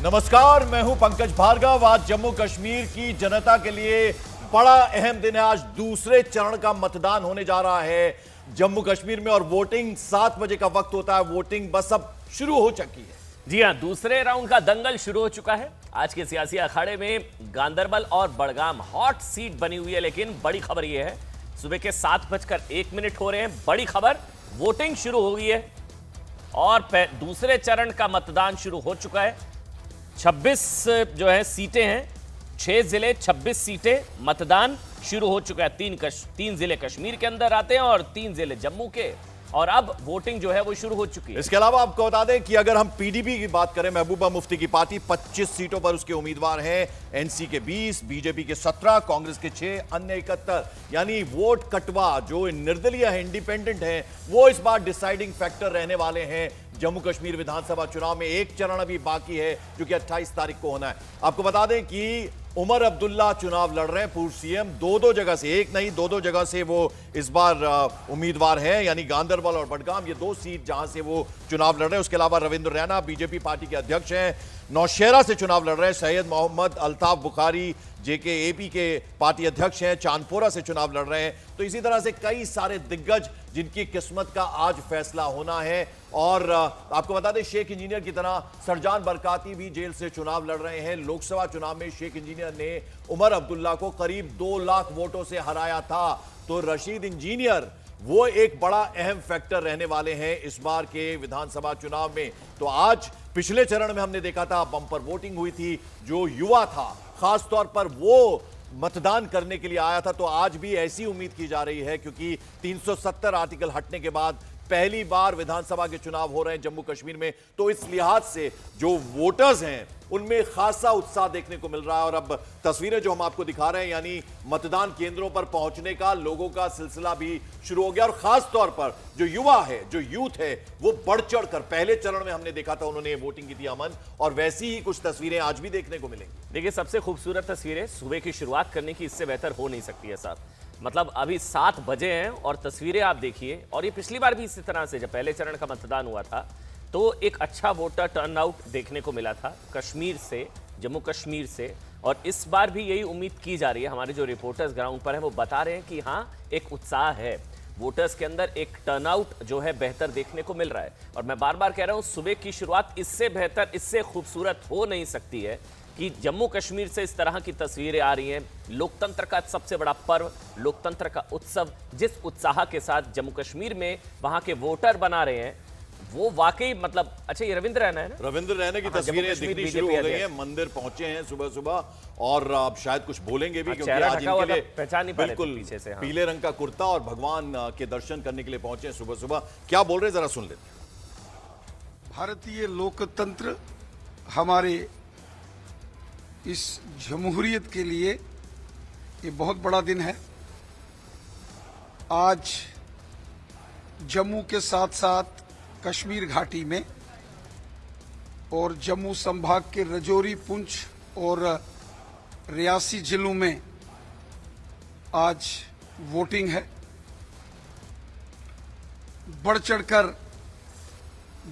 नमस्कार, मैं हूं पंकज भार्गव। आज जम्मू कश्मीर की जनता के लिए बड़ा अहम दिन है। आज दूसरे चरण का मतदान होने जा रहा है जम्मू कश्मीर में और वोटिंग 7 बजे का वक्त होता है। वोटिंग बस अब शुरू हो चुकी है। जी हां, दूसरे राउंड का दंगल शुरू हो चुका है। आज के सियासी अखाड़े में गांदरबल और बड़गाम हॉट सीट बनी हुई है, लेकिन बड़ी खबर यह है सुबह के 7:01 हो रहे हैं। बड़ी खबर, वोटिंग शुरू हो गई है और दूसरे चरण का मतदान शुरू हो चुका है। 26 जो है सीटें हैं, 6 जिले 26 सीटें, मतदान शुरू हो चुका है। 3 जिले कश्मीर के अंदर आते हैं और 3 जिले जम्मू के, और अब वोटिंग जो है वो शुरू हो चुकी है। इसके अलावा आपको बता दें कि अगर हम पीडीपी की बात करें, महबूबा मुफ्ती की पार्टी, 25 सीटों पर उसके उम्मीदवार हैं। एनसी के 20, बीजेपी के 17, कांग्रेस के 6, अन्य 71। यानी वोट कटवा जो निर्दलीय है, इंडिपेंडेंट है, वो इस बार डिसाइडिंग फैक्टर रहने वाले हैं जम्मू कश्मीर विधानसभा चुनाव में। एक चरण अभी बाकी है जो कि 28 तारीख को होना है। आपको बता दें कि उमर अब्दुल्ला चुनाव लड़ रहे हैं, पूर्व सीएम। दो जगह से, एक नहीं दो जगह से वो इस बार उम्मीदवार हैं, यानी गांदरबल और बडगाम, ये 2 सीट जहां से वो चुनाव लड़ रहे हैं। उसके अलावा रविंद्र रैना बीजेपी पार्टी के अध्यक्ष हैं, नौशेरा से चुनाव लड़ रहे हैं। सैयद मोहम्मद अल्ताफ बुखारी जेकेएपी के पार्टी अध्यक्ष हैं, चांदपोरा से चुनाव लड़ रहे हैं। तो इसी तरह से कई सारे दिग्गज जिनकी किस्मत का आज फैसला होना है। और आपको बता दें, शेख इंजीनियर की तरह सरजान बरकाती भी जेल से चुनाव लड़ रहे हैं। लोकसभा चुनाव में शेख इंजीनियर ने उमर अब्दुल्ला को करीब 2 लाख वोटों से हराया था। तो रशीद इंजीनियर वो एक बड़ा अहम फैक्टर रहने वाले हैं इस बार के विधानसभा चुनाव में। तो आज पिछले चरण में हमने देखा था, बंपर वोटिंग हुई थी, जो युवा था खास तौर पर वो मतदान करने के लिए आया था। तो आज भी ऐसी उम्मीद की जा रही है, क्योंकि 370 आर्टिकल हटने के बाद पहली बार विधानसभा के चुनाव हो रहे हैं जम्मू कश्मीर में। तो इस लिहाज से जो वोटर्स हैं उनमें खासा उत्साह देखने को मिल रहा है। और अब तस्वीरें जो हम आपको दिखा रहे हैं, यानी मतदान केंद्रों पर पहुंचने का लोगों का सिलसिला भी शुरू हो गया। और खास तौर पर जो युवा है, जो यूथ है, वो बढ़ चढ़ कर, पहले चरण में हमने देखा था उन्होंने वोटिंग की थी अमन, और वैसी ही कुछ तस्वीरें आज भी देखने को मिलेंगी। देखिए, सबसे खूबसूरत तस्वीरें सुबह की शुरुआत करने की इससे बेहतर हो नहीं सकती है साहब। मतलब अभी 7 बजे हैं और तस्वीरें आप देखिए। और ये पिछली बार भी इसी तरह से, जब पहले चरण का मतदान हुआ था तो एक अच्छा वोटर टर्नआउट देखने को मिला था कश्मीर से, जम्मू कश्मीर से। और इस बार भी यही उम्मीद की जा रही है। हमारे जो रिपोर्टर्स ग्राउंड पर हैं वो बता रहे हैं कि हाँ, एक उत्साह है वोटर्स के अंदर, एक टर्नआउट जो है बेहतर देखने को मिल रहा है। और मैं बार बार कह रहा हूँ, सुबह की शुरुआत इससे बेहतर, इससे खूबसूरत हो नहीं सकती है कि जम्मू कश्मीर से इस तरह की तस्वीरें आ रही हैं। लोकतंत्र का सबसे बड़ा पर्व, लोकतंत्र का उत्सव, जिस उत्साह के साथ जम्मू कश्मीर में वहां के वोटर बना रहे हैं, वो वाकई मतलब। अच्छा, ये रविंद्र रैना है ना? रविंद्र रैना की तस्वीरें दिखनी शुरू हो गई हैं। मंदिर पहुंचे हैं सुबह सुबह, और अब शायद कुछ बोलेंगे भी, क्योंकि आज इनके लिए पहचान नहीं पा रहे बिल्कुल पीछे से। हाँ। पीले रंग का कुर्ता और भगवान के दर्शन करने के लिए पहुंचे हैं सुबह सुबह। क्या बोल रहे हैं जरा सुन लेते। भारतीय लोकतंत्र हमारे इस जमहूरियत के लिए ये बहुत बड़ा दिन है। आज जम्मू के साथ साथ कश्मीर घाटी में और जम्मू संभाग के रजौरी, पुंछ और रियासी जिलों में आज वोटिंग है। बढ़ चढ़कर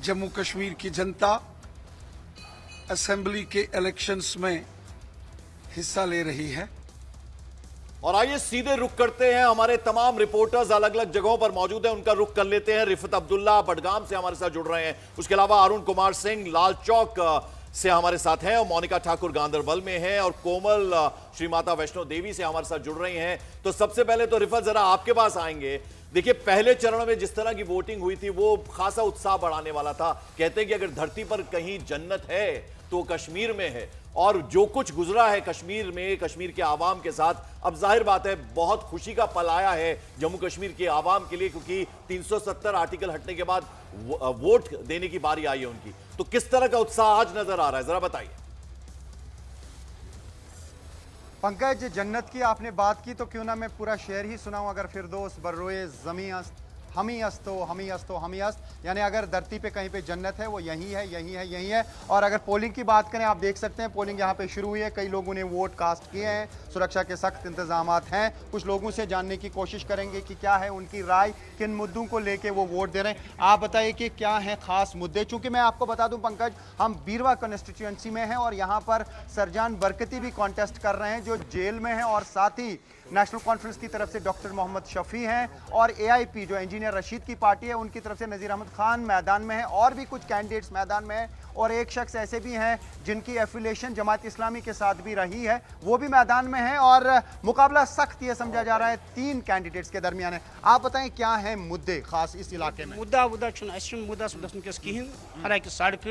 जम्मू कश्मीर की जनता असेंबली के इलेक्शंस में हिस्सा ले रही है। और आइए सीधे रुख करते हैं, हमारे तमाम रिपोर्टर्स अलग अलग जगहों पर मौजूद हैं, उनका रुख कर लेते हैं। रिफत अब्दुल्ला बडगाम से हमारे साथ जुड़ रहे हैं। उसके अलावा अरुण कुमार सिंह लाल चौक से हमारे साथ हैं, और मोनिका ठाकुर गांदरबल में है, और कोमल श्री माता वैष्णो देवी से हमारे साथ जुड़ रही हैं। तो सबसे पहले तो रिफत, जरा आपके पास आएंगे। देखिए, पहले चरण में जिस तरह की वोटिंग हुई थी वो खासा उत्साह बढ़ाने वाला था। कहते हैं कि अगर धरती पर कहीं जन्नत है तो कश्मीर में है। और जो कुछ गुजरा है कश्मीर में, कश्मीर के आवाम के साथ, अब जाहिर बात है बहुत खुशी का पल आया है जम्मू कश्मीर के आवाम के लिए, क्योंकि 370 आर्टिकल हटने के बाद वोट देने की बारी आई है उनकी। तो किस तरह का उत्साह आज नजर आ रहा है, जरा बताइए। पंकज, जन्नत की आपने बात की तो क्यों ना मैं पूरा शेर ही सुनाऊं। अगर फिरदौस बर्रोए ज़मीं अस्त, हम ही अस्तो, हम ही अस्तो, हम ही अस्त, यानी अगर धरती पे कहीं पे जन्नत है वो यही है, यही है, यही है। और अगर पोलिंग की बात करें, आप देख सकते हैं पोलिंग यहाँ पे शुरू हुई है, कई लोगों ने वोट कास्ट किए हैं, सुरक्षा के सख्त इंतजामात हैं। कुछ लोगों से जानने की कोशिश करेंगे कि क्या है उनकी राय, किन मुद्दों को लेके वो वोट दे रहे हैं। आप बताइए कि क्या है खास मुद्दे। चूंकि मैं आपको बता दूं पंकज, हम बीरवा कॉन्स्टिट्यूएंसी में हैं और यहाँ पर सरजान बरकती भी कॉन्टेस्ट कर रहे हैं जो जेल में हैं, और साथ ही नेशनल कॉन्फ्रेंस की तरफ से डॉक्टर मोहम्मद शफी हैं, और एआईपी जो इंजीनियर रशीद की पार्टी है उनकी तरफ से नज़ीर अहमद खान मैदान में है, और भी कुछ कैंडिडेट्स मैदान में हैं, और एक शख्स ऐसे भी हैं जिनकी एफिलिएशन जमात इस्लामी के साथ भी रही है, वो भी मैदान में है। और मुकाबला सख्त ये समझा जा रहा है 3 कैंडिडेट्स के दरमियान है। आप बताएं क्या है मुद्दे खास इस इलाके में। मुद्दा मुद्दा वुनकस कहें, हालांकि सड़क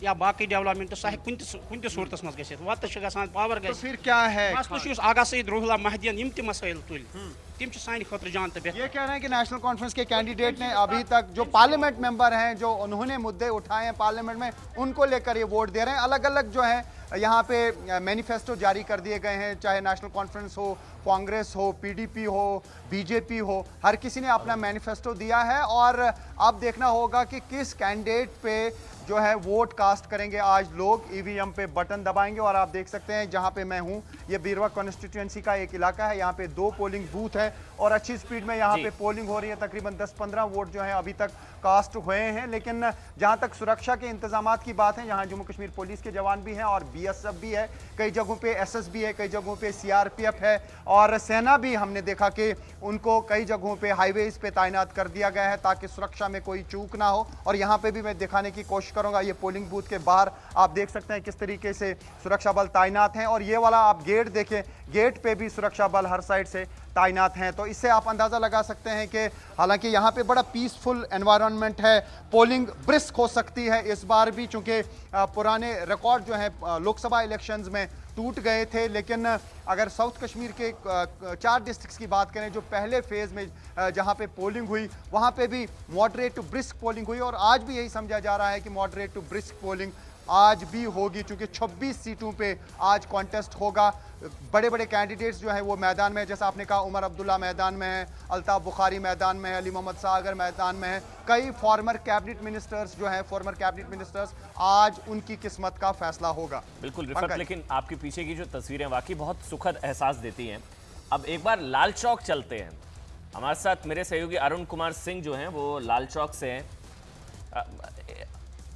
या बाकी डेवलपमेंट सह कुन सूरत मज वत पावर तो फिर क्या है मसल आगा सईद रूहुल्ला महदियन यम मसाइल तुल तिम सानि खतर जान तो ये कह रहे हैं कि नेशनल कॉन्फ्रेंस के कैंडिडेट ने अभी तक जो पार्लियामेंट मेंबर हैं, जो उन्होंने मुद्दे उठाए हैं पार्लियामेंट में, उनको लेकर ये वोट दे रहे हैं। अलग अलग जो है यहाँ पे मैनिफेस्टो जारी कर दिए गए हैं, चाहे नेशनल कॉन्फ्रेंस हो, कांग्रेस हो, पीडीपी हो, बीजेपी हो, हर किसी ने अपना मैनिफेस्टो दिया है। और अब देखना होगा कि किस कैंडिडेट पे जो है वोट कास्ट करेंगे आज लोग। ईवीएम पे बटन दबाएंगे, और आप देख सकते हैं जहां पे मैं हूं, ये बीरवा कॉन्स्टिट्यूएंसी का एक इलाका है, यहाँ पे 2 पोलिंग बूथ है और अच्छी स्पीड में यहाँ पे पोलिंग हो रही है। तकरीबन 10-15 वोट जो है अभी तक कास्ट हुए हैं। लेकिन जहां तक सुरक्षा के इंतजामात की बात है, यहाँ जम्मू कश्मीर पुलिस के जवान भी हैं और बीएसएफ भी है, कई जगहों पे एसएसबी है, कई जगहों पे सीआरपीएफ है, और सेना भी हमने देखा कि उनको कई जगहों पे हाईवेज पे तैनात कर दिया गया है ताकि सुरक्षा में कोई चूक ना हो। और यहाँ पे भी मैं दिखाने की कोशिश करूंगा, ये पोलिंग बूथ के बाहर आप देख सकते हैं किस तरीके से सुरक्षा बल तैनात हैं, और ये वाला आप गेट देखें, गेट पे भी सुरक्षा बल हर साइड से तैनात हैं। तो इससे आप अंदाज़ा लगा सकते हैं कि हालांकि यहाँ पे बड़ा पीसफुल एनवायरनमेंट है, पोलिंग ब्रिस्क हो सकती है इस बार भी, चूंकि पुराने रिकॉर्ड जो है लोकसभा इलेक्शंस में टूट गए थे। लेकिन अगर साउथ कश्मीर के 4 डिस्ट्रिक्ट्स की बात करें जो पहले फेज में जहां पे पोलिंग हुई, वहां पे भी मॉडरेट टू ब्रिस्क पोलिंग हुई, और आज भी यही समझा जा रहा है कि मॉडरेट टू ब्रिस्क पोलिंग आज भी होगी, क्योंकि 26 सीटों पे आज कॉन्टेस्ट होगा। बड़े बड़े कैंडिडेट्स जो हैं वो मैदान में है, जैसा आपने कहा उमर अब्दुल्ला मैदान में है, अल्ताफ बुखारी मैदान में है, अली मोहम्मद सागर मैदान में है, कई फॉर्मर कैबिनेट मिनिस्टर्स जो हैं, फॉर्मर कैबिनेट मिनिस्टर्स, आज उनकी किस्मत का फैसला होगा। बिल्कुल रिफत, लेकिन आपके पीछे की जो तस्वीरें वाकई बहुत सुखद एहसास देती हैं। अब एक बार लाल चौक चलते हैं, हमारे साथ मेरे सहयोगी अरुण कुमार सिंह जो हैं वो लाल चौक से हैं।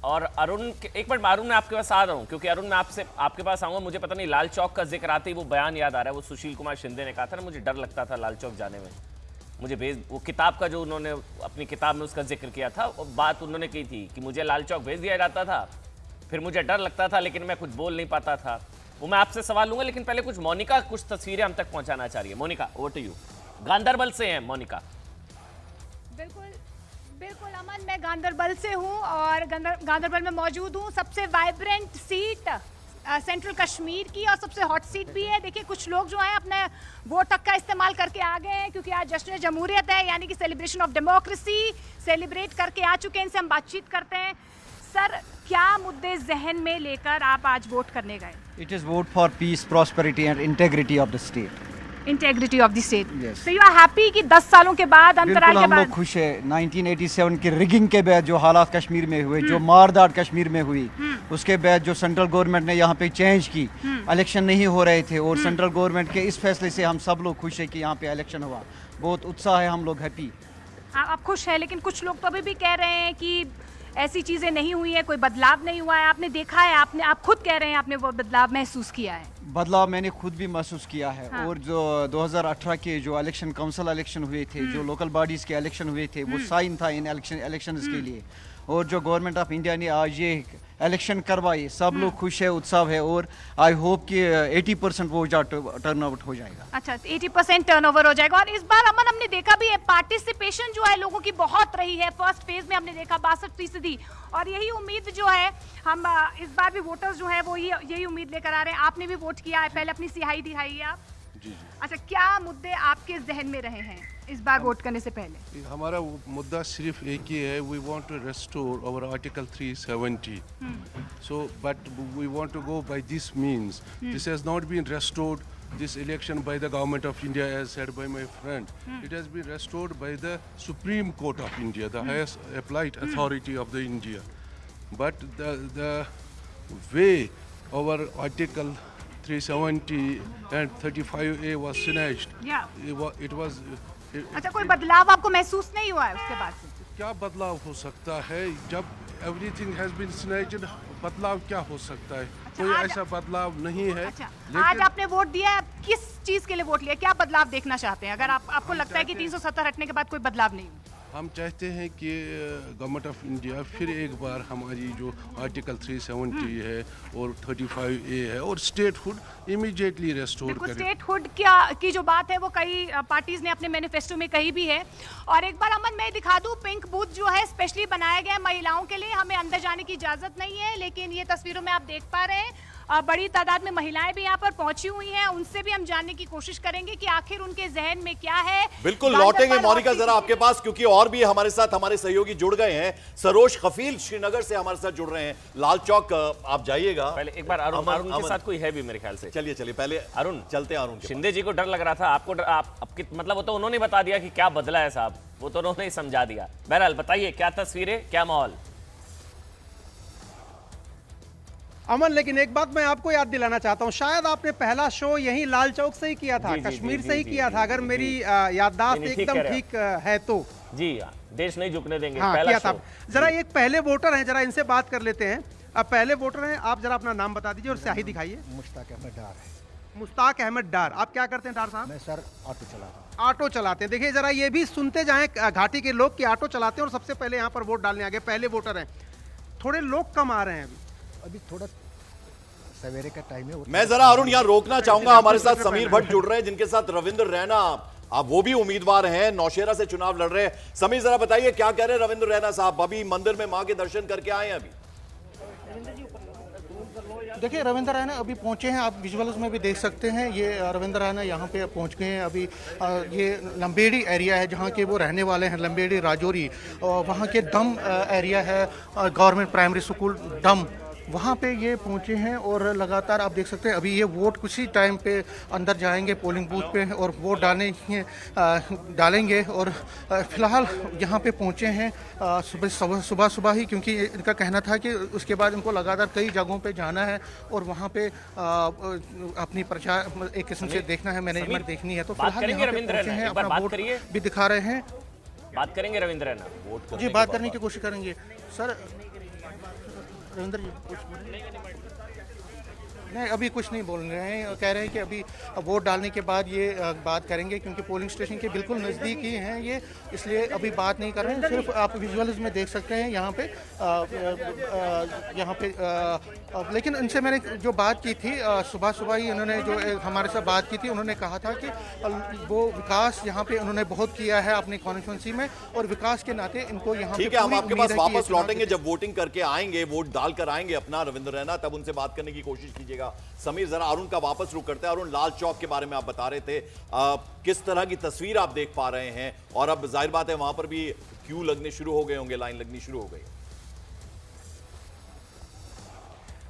और अरुण, एक मिनट, अरुण मैं आपके पास आ रहा हूँ, क्योंकि अरुण मैं आपके पास आऊँगा। मुझे पता नहीं, लाल चौक का जिक्र आते ही वो बयान याद आ रहा है, वो सुशील कुमार शिंदे ने कहा था ना, मुझे डर लगता था लाल चौक जाने में, मुझे वो किताब का जो उन्होंने अपनी किताब में उसका जिक्र किया था, वो बात उन्होंने की थी कि मुझे लाल चौक भेज दिया जाता था, फिर मुझे डर लगता था लेकिन मैं कुछ बोल नहीं पाता था। वो मैं आपसे सवाल लूंगा, लेकिन पहले कुछ मोनिका कुछ तस्वीरें हम तक पहुंचाना चाह रही है। Monika, over to you. Ganderbal से हैं मोनिका। बिल्कुल बिल्कुल अमन, मैं गांधरबल से हूँ और गांधरबल में मौजूद हूँ। सबसे वाइब्रेंट सीट सेंट्रल कश्मीर की और सबसे हॉट सीट भी है। देखिए कुछ लोग जो हैं अपने वोट हक का इस्तेमाल करके आ गए हैं, क्योंकि आज जश्न जमहूरियत है, यानी कि सेलिब्रेशन ऑफ डेमोक्रेसी सेलिब्रेट करके आ चुके हैं। इनसे हम बातचीत करते हैं। सर, क्या मुद्दे जहन में लेकर आप आज वोट करने गए? It is vote for peace, prosperity and integrity of the state. Integrity of the state. Yes. So you are happy कि 10 सालों के बाद, अंतराल बिल्कुल के हम लोग बाद? खुश है। 1987 के रिगिंग के बाद जो हालात कश्मीर में हुए, जो मारदार कश्मीर में हुई, उसके बाद जो सेंट्रल गवर्नमेंट ने यहाँ पे चेंज की, इलेक्शन नहीं हो रहे थे, और सेंट्रल गवर्नमेंट के इस फैसले से हम सब लोग खुश है कि यहाँ पे इलेक्शन हुआ। बहुत उत्साह है, हम लोग हैप्पी। आप खुश हैं, लेकिन कुछ लोग तो अभी भी कह रहे हैं कि ऐसी चीजें नहीं हुई है, कोई बदलाव नहीं हुआ है। आपने देखा है, आप खुद कह रहे हैं आपने वो बदलाव महसूस किया है। बदलाव मैंने खुद भी महसूस किया है। हाँ। और जो 2018 के जो इलेक्शन काउंसिल इलेक्शन हुए थे, जो लोकल बॉडीज के इलेक्शन हुए थे, वो साइन था इन इलेक्शंस के लिए। और जो गवर्नमेंट ऑफ इंडिया ने आज ये इलेक्शन करवाए, सब लोग खुश है, उत्सव है, और आई होप कि 80% वो टर्न आउट हो जाएगा। अच्छा, 80% टर्नओवर हो जाएगा। और इस बार अमन हमने देखा भी है, पार्टिसिपेशन जो है लोगों की बहुत रही है। फर्स्ट फेज में हमने देखा 62%, और यही उम्मीद जो है हम इस बार भी वोटर्स जो है वो यही उम्मीद लेकर आ रहे हैं। आपने भी वोट किया है, पहले अपनी सिहाई दिखाइए आप। जी। अच्छा, क्या मुद्दे आपके जहन में रहे हैं इस बार वोट करने से पहले? हमारा मुद्दा सिर्फ एक ही है, we want to restore our article 370. So but we want to go by this means. This has not been restored, this election, by the government of India, as said by my friend. It has been restored by the Supreme Court of India, the highest applied authority of the India. But the way our article 370 and 35A was snatched, या it was अच्छा, कोई बदलाव आपको महसूस नहीं हुआ है उसके बाद से? क्या बदलाव हो सकता है जब एवरीथिंग हैज बीन स्नैच्ड? बदलाव क्या हो सकता है? कोई आज- ऐसा बदलाव नहीं है। अच्छा, आज लेकिन आपने वोट दिया है, किस चीज के लिए वोट लिया? क्या बदलाव देखना चाहते हैं? अगर आपको लगता है कि 370 हटने के बाद कोई बदलाव नहीं हुआ? हम चाहते हैं कि गवर्नमेंट ऑफ इंडिया फिर एक बार हमारी जो आर्टिकल 370 है और 35A है और स्टेटहुड इमीडिएटली रेस्टोर बिल्कुल, करें। स्टेटहुड की जो बात है वो कई पार्टीज ने अपने मैनिफेस्टो में कही भी है। और एक बार अमन, मैं दिखा दूं, पिंक बूथ जो है स्पेशली बनाया गया है महिलाओं के लिए। हमें अंदर जाने की इजाजत नहीं है, लेकिन ये तस्वीरों में आप देख पा रहे हैं बड़ी तादाद में महिलाएं भी यहाँ पर पहुंची हुई हैं। उनसे भी हम जानने की कोशिश करेंगे कि आखिर उनके जहन में क्या है। बिल्कुल गांधरबल लौटेंगे और मोनिका जरा TTC आपके पास, क्योंकि और भी हमारे साथ हमारे सहयोगी जुड़ गए हैं। सरोज खफील श्रीनगर से हमारे साथ जुड़ रहे हैं। लाल चौक आप जाइएगा पहले एक बार अरुण अमन- के साथ कोई है भी मेरे ख्याल से। चलिए चलिए पहले अरुण, चलते हैं अरुण के शिंदे जी को डर लग रहा था, आपको मतलब वो तो उन्होंने बता दिया कि क्या बदला है साहब, वो तो उन्होंने ही समझा दिया। बहरहाल बताइए क्या तस्वीरें, क्या माहौल? अमन, लेकिन एक बात मैं आपको याद दिलाना चाहता हूँ, शायद आपने पहला शो यहीं लाल चौक से ही किया था, जी, जी, कश्मीर जी, से ही जी, किया जी, था, अगर जी, मेरी जी। याददाश्त नहीं, ठीक एकदम कह रहे ठीक है तो। जी हाँ, देश नहीं झुकने देंगे, हाँ, पहला किया था। शो। जरा एक पहले वोटर हैं, जरा इनसे बात कर लेते हैं। अब पहले वोटर हैं, आप जरा अपना नाम बता दीजिए और स्याही दिखाइए। मुश्ताक अहमद डार है। मुश्ताक अहमद डार, आप क्या करते हैं डार साहब? मैं सर ऑटो चलाता हूँ। ऑटो चलाते हैं। देखिए जरा ये भी सुनते जाएं घाटी के लोग कि ऑटो चलाते हैं और सबसे पहले यहाँ पर वोट डालने आ गए, पहले वोटर हैं। थोड़े लोग कम आ रहे हैं अभी। अभी थोड़ा सवेरे का टाइम है। मैं जरा अरुण यहां रोकना चाहूंगा, हमारे साथ समीर भट्ट जुड़ रहे हैं जिनके साथ रविंद्र रैना, अब वो भी उम्मीदवार हैं, नौशेरा से चुनाव लड़ रहे हैं। समीर जरा बताइए क्या कह रहे हैं रविंद्र रैना साहब? अभी मंदिर में मां के दर्शन करके आए हैं अभी। देखिए रविंद्र रैना अभी पहुंचे हैं, आप विजुअल्स में भी देख सकते हैं। ये रविंद्र रैना यहाँ पे पहुंच गए हैं अभी। ये लंबेड़ी एरिया है जहाँ के वो रहने वाले हैं, लंबेड़ी राजौरी। वहाँ के दम एरिया है, गवर्नमेंट प्राइमरी स्कूल दम, वहाँ पे ये पहुँचे हैं और लगातार आप देख सकते हैं अभी ये वोट कुछ ही टाइम पे अंदर जाएंगे पोलिंग बूथ पे और वोट डालेंगे। और फिलहाल यहाँ पे पहुँचे हैं सुबह ही, क्योंकि इनका कहना था कि उसके बाद इनको लगातार कई जगहों पे जाना है और वहाँ पे अपनी प्रचार एक किस्म से देखना है, मैनेजमेंट देखनी है। तो फिलहाल यहाँ पे पहुँचे हैं, अपना वोट भी दिखा रहे हैं। बात करेंगे रविंद्र रैना वोट जी, बात करने की कोशिश करेंगे। सर रविंद्र जी कुछ नहीं, अभी कुछ नहीं बोल रहे हैं, कह रहे हैं कि अभी वोट डालने के बाद ये बात करेंगे, क्योंकि पोलिंग स्टेशन के बिल्कुल नज़दीक ही हैं ये, इसलिए अभी बात नहीं कर रहे हैं। सिर्फ आप विजुअल्स में देख सकते हैं यहाँ पे लेकिन इनसे मैंने जो बात की थी सुबह ही इन्होंने जो हमारे साथ बात की थी, उन्होंने कहा था कि वो विकास यहाँ पे उन्होंने बहुत किया है अपनी कॉन्स्टिट्यूंसी में और विकास के नाते इनको यहाँ ठीक है, हम आपके पास वापस लौटेंगे जब वोटिंग करके आएंगे, वोट डालकर आएंगे अपना रविंद्र रैना, तब उनसे बात करने की कोशिश कीजिएगा। समीर जरा अरुण का वापस रुक करते हैं। अरुण, लाल चौक के बारे में आप बता रहे थे, किस तरह की तस्वीर आप देख पा रहे हैं? और अब जाहिर बात है वहां पर भी क्यू लगने शुरू हो गए होंगे, लाइन लगनी शुरू हो गई।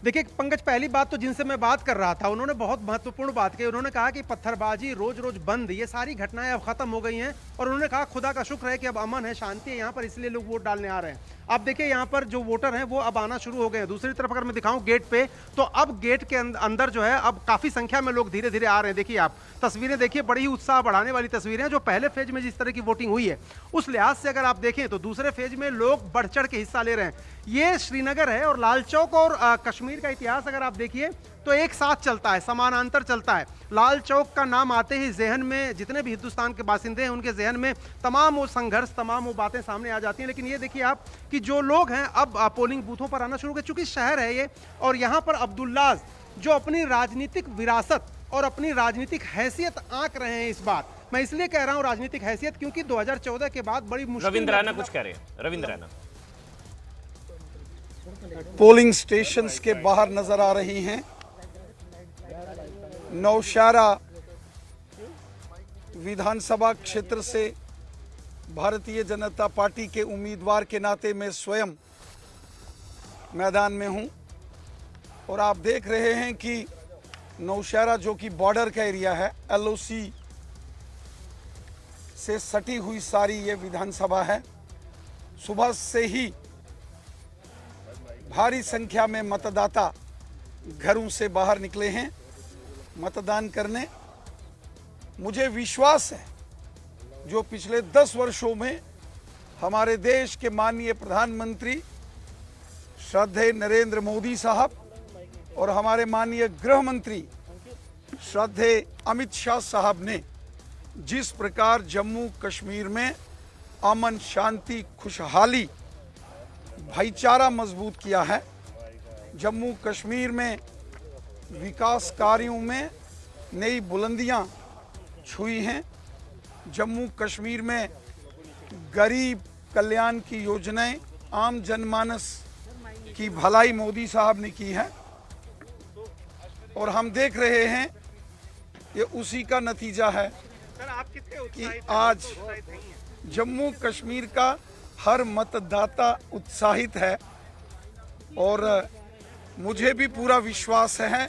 देखिए पंकज, पहली बात तो जिनसे मैं बात कर रहा था उन्होंने बहुत महत्वपूर्ण बात की। उन्होंने कहा कि पत्थरबाजी रोज रोज बंद, ये सारी घटनाएं अब खत्म हो गई हैं और उन्होंने कहा खुदा का शुक्र है कि अब अमन है, शांति है यहाँ पर, इसलिए लोग वोट डालने आ रहे हैं। अब देखिए यहाँ पर जो वोटर हैं वो अब आना शुरू हो गए हैं। दूसरी तरफ अगर मैं दिखाऊं गेट पे, तो अब गेट के अंदर जो है अब काफी संख्या में लोग धीरे धीरे आ रहे हैं। देखिए आप तस्वीरें देखिए, बड़ी ही उत्साह बढ़ाने वाली तस्वीरें हैं। जो पहले फेज में जिस तरह की वोटिंग हुई है उस लिहाज से अगर आप देखें तो दूसरे फेज में लोग बढ़ चढ़ के हिस्सा ले रहे हैं। ये श्रीनगर है और लाल चौक और कश्मीर का इतिहास अगर आप देखिए तो एक साथ चलता है, समानांतर चलता है। लाल चौक का नाम आते ही जहन में जितने भी हिंदुस्तान के बासिंदे हैं उनके जहन में तमाम वो संघर्ष, तमाम वो बातें सामने आ जाती हैं। लेकिन ये देखिए आप कि जो लोग हैं अब पोलिंग बूथों पर आना शुरू कर चूंकि शहर है ये, और यहाँ पर अब्दुल्लाज जो अपनी राजनीतिक विरासत और अपनी राजनीतिक हैसियत आंक रहे हैं इस बार। मैं इसलिए कह रहा हूँ राजनीतिक हैसियत क्योंकि 2014 के बाद बड़ी मुश्किल। रविंद्र रैना कुछ कह रहे हैं। रविंद्र रैना पोलिंग स्टेशंस के बाहर नजर आ रही हैं। नौशेरा विधानसभा क्षेत्र से भारतीय जनता पार्टी के उम्मीदवार के नाते मैं स्वयं मैदान में हूं और आप देख रहे हैं कि नौशहरा जो कि बॉर्डर का एरिया है, LOC से सटी हुई सारी ये विधानसभा है। सुबह से ही भारी संख्या में मतदाता घरों से बाहर निकले हैं मतदान करने। मुझे विश्वास है जो पिछले 10 वर्षों में हमारे देश के माननीय प्रधानमंत्री श्रद्धेय नरेंद्र मोदी साहब और हमारे माननीय गृह मंत्री श्रद्धेय अमित शाह साहब ने जिस प्रकार जम्मू कश्मीर में अमन, शांति, खुशहाली, भाईचारा मजबूत किया है, जम्मू कश्मीर में विकास कार्यों में नई बुलंदियां छुई हैं, जम्मू कश्मीर में गरीब कल्याण की योजनाएं, आम जनमानस की भलाई मोदी साहब ने की है और हम देख रहे हैं ये उसी का नतीजा है कि आज जम्मू कश्मीर का हर मतदाता उत्साहित है और मुझे भी पूरा विश्वास है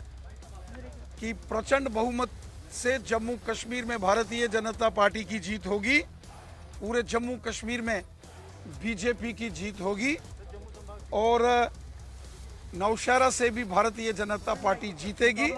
कि प्रचंड बहुमत से जम्मू कश्मीर में भारतीय जनता पार्टी की जीत होगी, पूरे जम्मू कश्मीर में बीजेपी की जीत होगी और नौशहरा से भी भारतीय जनता पार्टी जीतेगी।